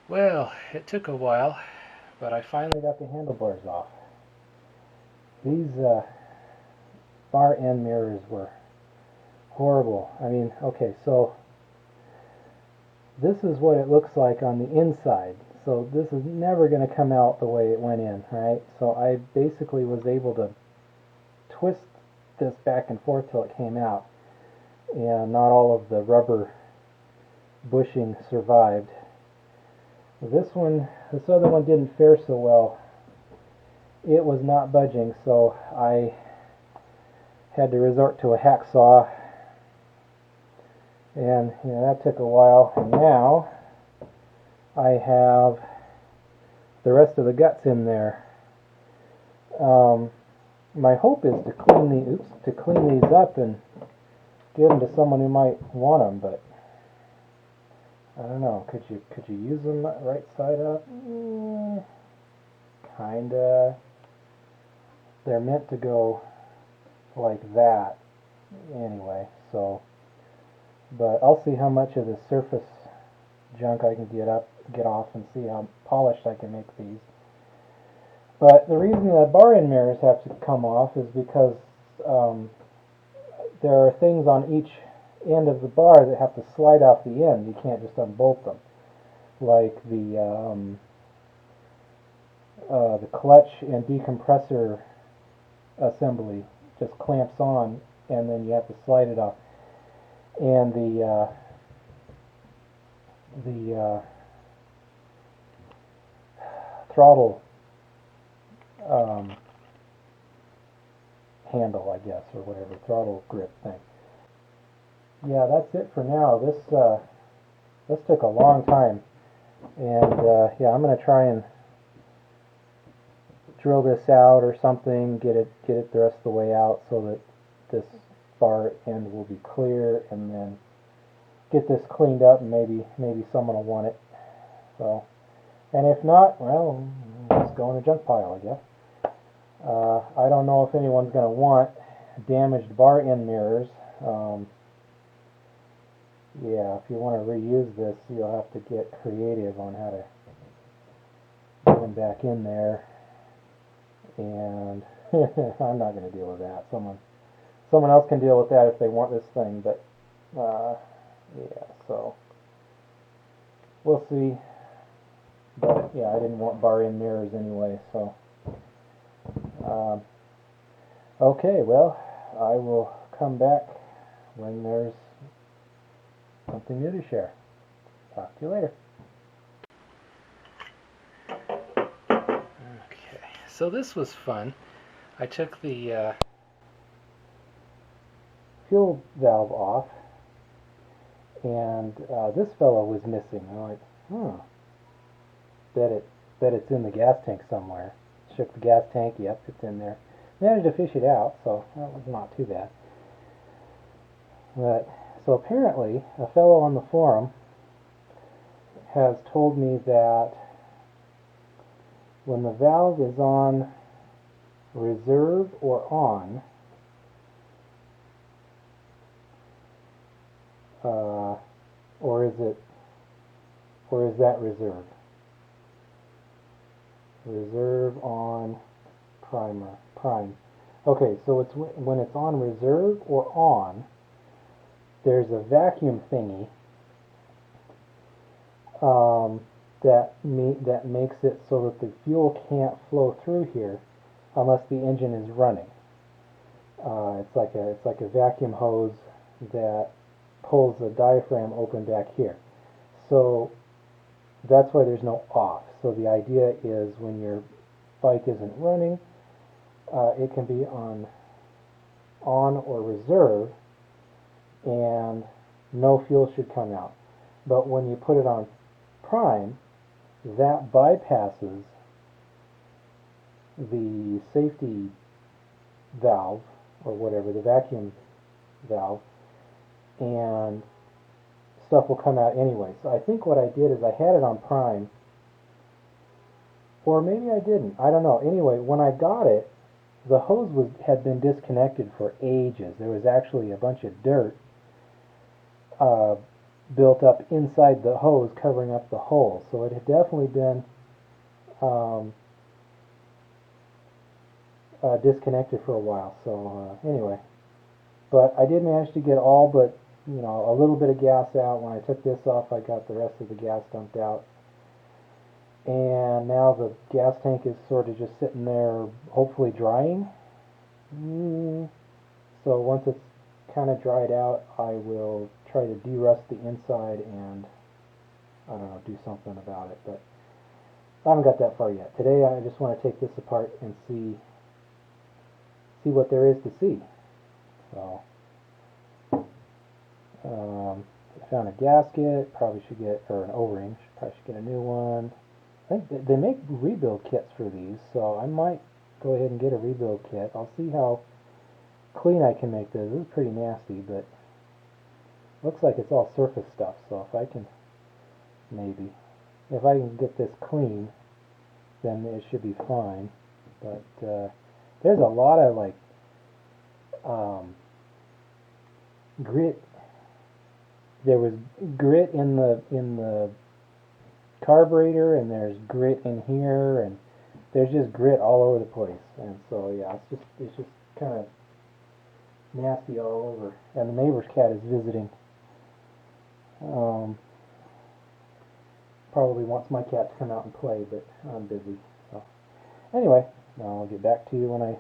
Well, it took a while, but I finally got the handlebars off. These bar end mirrors were horrible. I mean, okay, so this is what it looks like on the inside. So this is never going to come out the way it went in, right? So I basically was able to twist this back and forth till it came out, and not all of the rubber bushing survived. This other one didn't fare so well. It was not budging, so I had to resort to a hacksaw, and that took a while. And now I have the rest of the guts in there. My hope is to clean these up and give them to someone who might want them, but I don't know. Could you use them right side up? Kinda. They're meant to go like that anyway. So, but I'll see how much of the surface junk I can get off, and see how polished I can make these. But the reason the bar end mirrors have to come off is because there are things on each end of the bar that have to slide off the end. You can't just unbolt them, like the clutch and decompressor assembly just clamps on, and then you have to slide it off. And the throttle handle, I guess, or whatever, throttle grip thing. Yeah, that's it for now. This took a long time, and yeah, I'm gonna try and drill this out or something, get it the rest of the way out so that this bar end will be clear, and then get this cleaned up, and maybe someone will want it. So, and if not, well, just go in the junk pile, I guess. I don't know if anyone's going to want damaged bar end mirrors. Yeah, if you want to reuse this, you'll have to get creative on how to get them back in there. And I'm not going to deal with that. Someone else can deal with that if they want this thing. But yeah, so we'll see. But yeah, I didn't want bar end mirrors anyway, so. Okay, well, I will come back when there's something new to share. Talk to you later. Okay, so this was fun. I took the fuel valve off, and this fellow was missing. I'm like, bet it's in the gas tank somewhere. Shook the gas tank, yep, it's in there. Managed to fish it out, so that was not too bad. But so apparently, a fellow on the forum has told me that when the valve is on reserve or on, or is that reserve? Reserve on prime. Okay, so it's when it's on reserve or on, there's a vacuum thingy that makes it so that the fuel can't flow through here unless the engine is running. It's like a vacuum hose that pulls the diaphragm open back here. So that's why there's no off. So the idea is when your bike isn't running, it can be on or reserve, and no fuel should come out. But when you put it on prime, that bypasses the safety valve, or whatever, the vacuum valve, and stuff will come out anyway. So I think what I did is I had it on prime, or maybe I didn't. I don't know. Anyway, when I got it, the hose had been disconnected for ages. There was actually a bunch of dirt built up inside the hose covering up the hole. So it had definitely been disconnected for a while. So anyway, but I did manage to get all but a little bit of gas out. When I took this off, I got the rest of the gas dumped out. And now the gas tank is sort of just sitting there, hopefully drying. So once it's kind of dried out, I will try to de-rust the inside and, I don't know, do something about it. But I haven't got that far yet. Today I just want to take this apart and see what there is to see. So I found a gasket, probably should get, or an O-ring, probably should get a new one. I think they make rebuild kits for these, so I might go ahead and get a rebuild kit. I'll see how clean I can make this. This is pretty nasty, but looks like it's all surface stuff, so if I can get this clean, then it should be fine. But there's a lot of like grit. There was grit in the carburetor, and there's grit in here, and there's just grit all over the place. And so yeah, it's just kind of nasty all over. And the neighbor's cat is visiting. Probably wants my cat to come out and play, but I'm busy. So anyway, I'll get back to you when I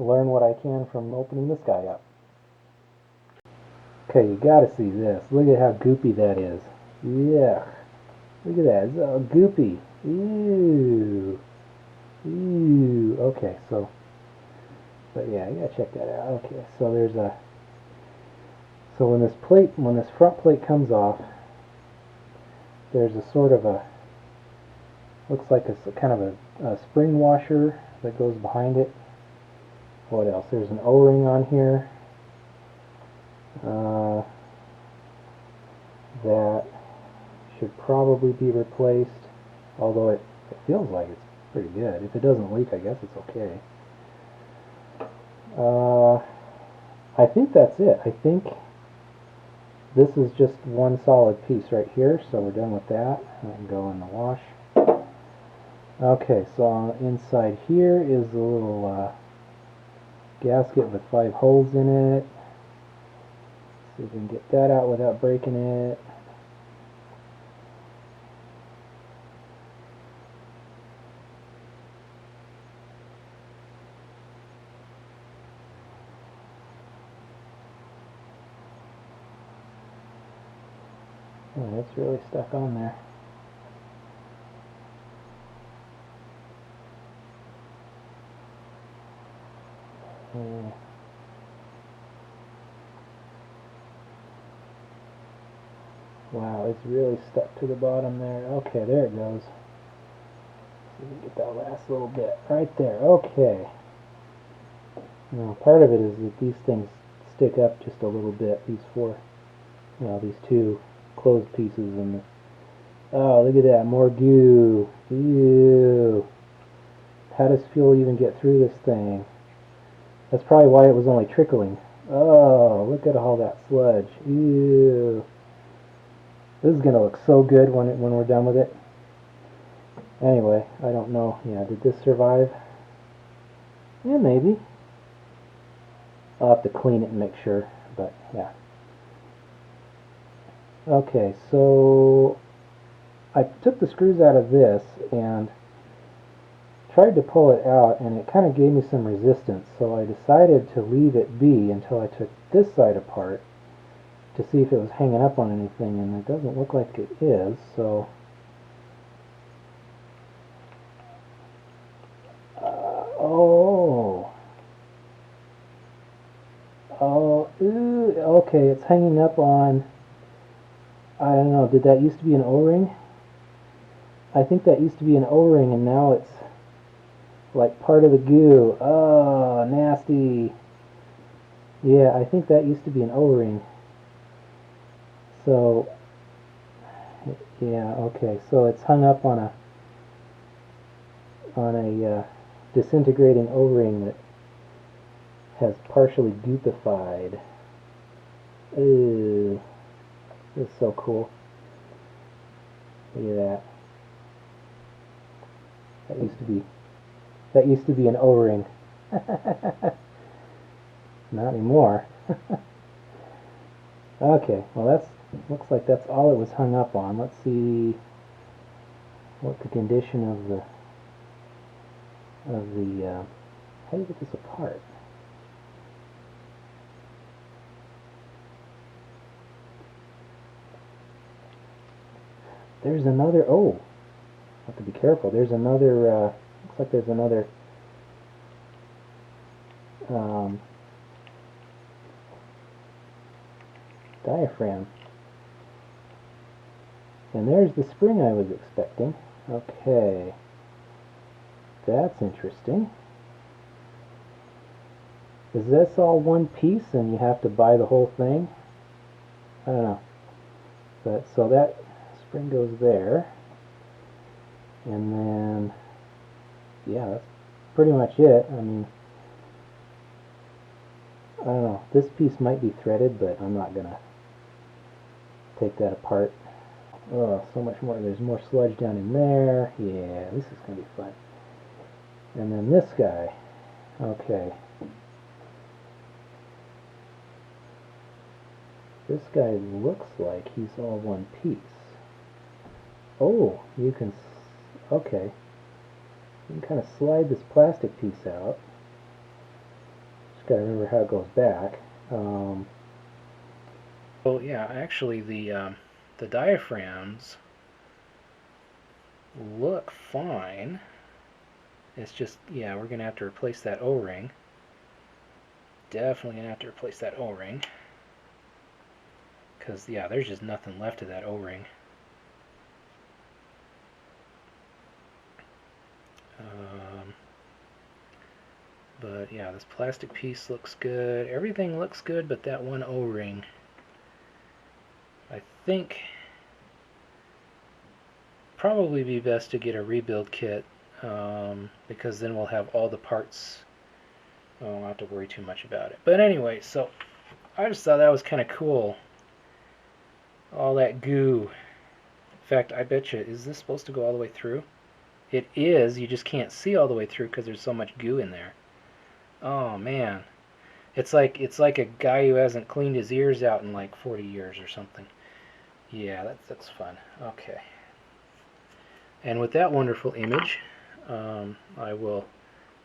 learn what I can from opening this guy up. Okay, you gotta see this. Look at how goopy that is. Yeah. Look at that. It's all goopy. Ew. Ew. Okay, so, but yeah, you gotta check that out. Okay, so there's a, so when this front plate comes off, there's a sort of a, looks like a kind of a spring washer that goes behind it. What else? There's an O-ring on here. That should probably be replaced, although it feels like it's pretty good. If it doesn't leak, I guess it's okay. I think that's it. I think this is just one solid piece right here, so we're done with that. I can go in the wash. Okay, so inside here is a little gasket with 5 holes in it. See if we can get that out without breaking it. Oh, it's really stuck on there. Wow, it's really stuck to the bottom there. Okay, there it goes. See if we can get that last little bit right there. Okay. Now, part of it is that these things stick up just a little bit. These these 2 closed pieces, and oh, look at that, more goo. Ew. How does fuel even get through this thing? That's probably why it was only trickling. Oh, look at all that sludge. Ew. This is gonna look so good when we're done with it. Anyway, I don't know. Yeah, did this survive? Yeah, maybe. I'll have to clean it and make sure, but yeah. Okay, so I took the screws out of this and tried to pull it out, and it kind of gave me some resistance, so I decided to leave it be until I took this side apart to see if it was hanging up on anything, and it doesn't look like it is, so okay, it's hanging up on, I don't know, did that used to be an O-ring? I think that used to be an O-ring, and now it's like part of the goo. Oh, nasty. Yeah, I think that used to be an O-ring. So, yeah, okay, so it's hung up on a disintegrating O-ring that has partially goopified. Ew. It's so cool. Look at that. That used to be an O-ring. Not anymore. Okay, well looks like that's all it was hung up on. Let's see what the condition of the how do you get this apart? There's another, oh, I have to be careful. There's another, looks like there's another diaphragm. And there's the spring I was expecting. Okay. That's interesting. Is this all one piece and you have to buy the whole thing? I don't know. But so that spring goes there. And then, yeah, that's pretty much it. I mean, I don't know. This piece might be threaded, but I'm not going to take that apart. Oh, so much more. There's more sludge down in there. Yeah, this is going to be fun. And then this guy. Okay. This guy looks like he's all one piece. Oh, you can, okay. You can kind of slide this plastic piece out. Just got to remember how it goes back. Well, yeah, actually the diaphragms look fine. It's just, yeah, we're going to have to replace that O-ring. Definitely going to have to replace that O-ring. Because, yeah, there's just nothing left of that O-ring. But, yeah, this plastic piece looks good. Everything looks good, but that one O-ring, I think, probably be best to get a rebuild kit, because then we'll have all the parts. I won't have to worry too much about it. But anyway, so I just thought that was kind of cool. All that goo. In fact, I bet you, is this supposed to go all the way through? It is, you just can't see all the way through because there's so much goo in there. Oh man. It's like a guy who hasn't cleaned his ears out in like 40 years or something. Yeah, that's fun. Okay. And with that wonderful image, I will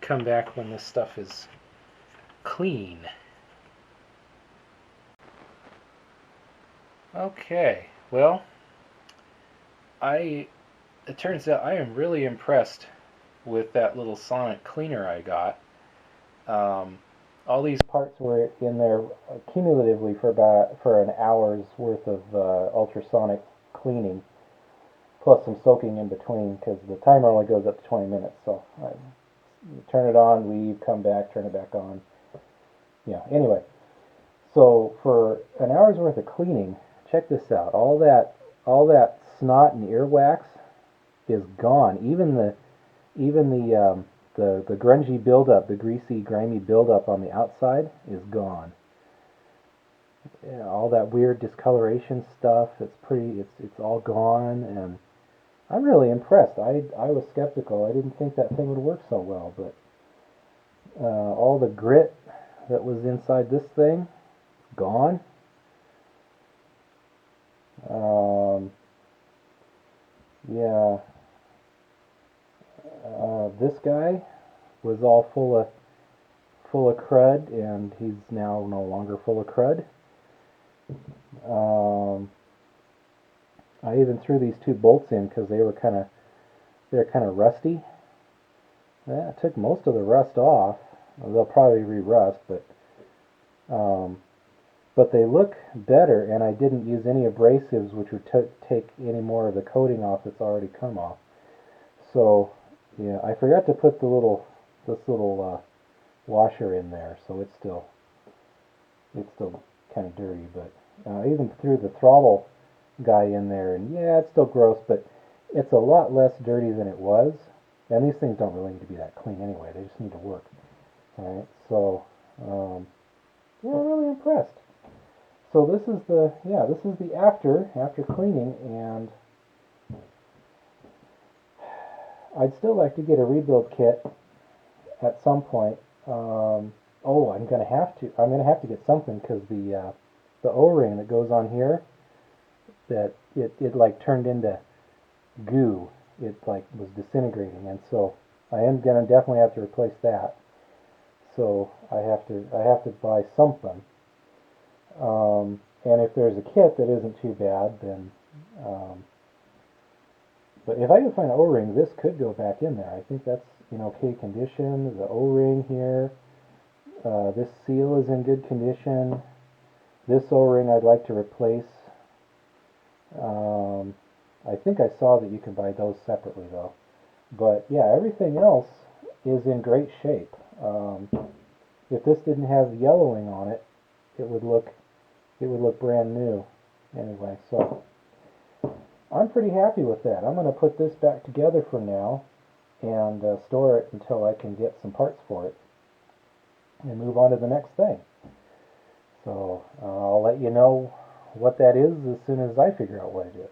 come back when this stuff is clean. Okay, well, it turns out I am really impressed with that little sonic cleaner I got. All these parts were in there cumulatively for an hour's worth of ultrasonic cleaning, plus some soaking in between, because the timer only goes up to 20 minutes. So I turn it on, leave, come back, turn it back on. Yeah. Anyway, so for an hour's worth of cleaning, check this out. All that snot and earwax is gone. Even the grungy buildup, the greasy, grimy buildup on the outside is gone. Yeah, all that weird discoloration stuff, it's all gone, and I'm really impressed. I was skeptical. I didn't think that thing would work so well, but all the grit that was inside this thing, gone. Yeah. This guy was all full of crud, and he's now no longer full of crud. I even threw these two bolts in because they're kind of rusty. Yeah, I took most of the rust off. They'll probably re-rust, but they look better, and I didn't use any abrasives which would take any more of the coating off that's already come off. So yeah, I forgot to put this little washer in there, so it's still kind of dirty. But I even threw the throttle guy in there, and yeah, it's still gross, but it's a lot less dirty than it was. And these things don't really need to be that clean anyway; they just need to work. All right, so yeah, I'm really impressed. So this is the after cleaning, and I'd still like to get a rebuild kit at some point. Oh, I'm gonna have to get something, because the O-ring that goes on here, that it like turned into goo. It like was disintegrating, and so I am gonna definitely have to replace that. So I have to buy something. And if there's a kit that isn't too bad, then but if I can find an O-ring, this could go back in there. I think that's in okay condition. The O-ring here, this seal is in good condition. This O-ring I'd like to replace. I think I saw that you can buy those separately though. But yeah, everything else is in great shape. If this didn't have yellowing on it, it would look brand new. Anyway, so I'm pretty happy with that. I'm going to put this back together for now and store it until I can get some parts for it and move on to the next thing. So I'll let you know what that is as soon as I figure out what it is.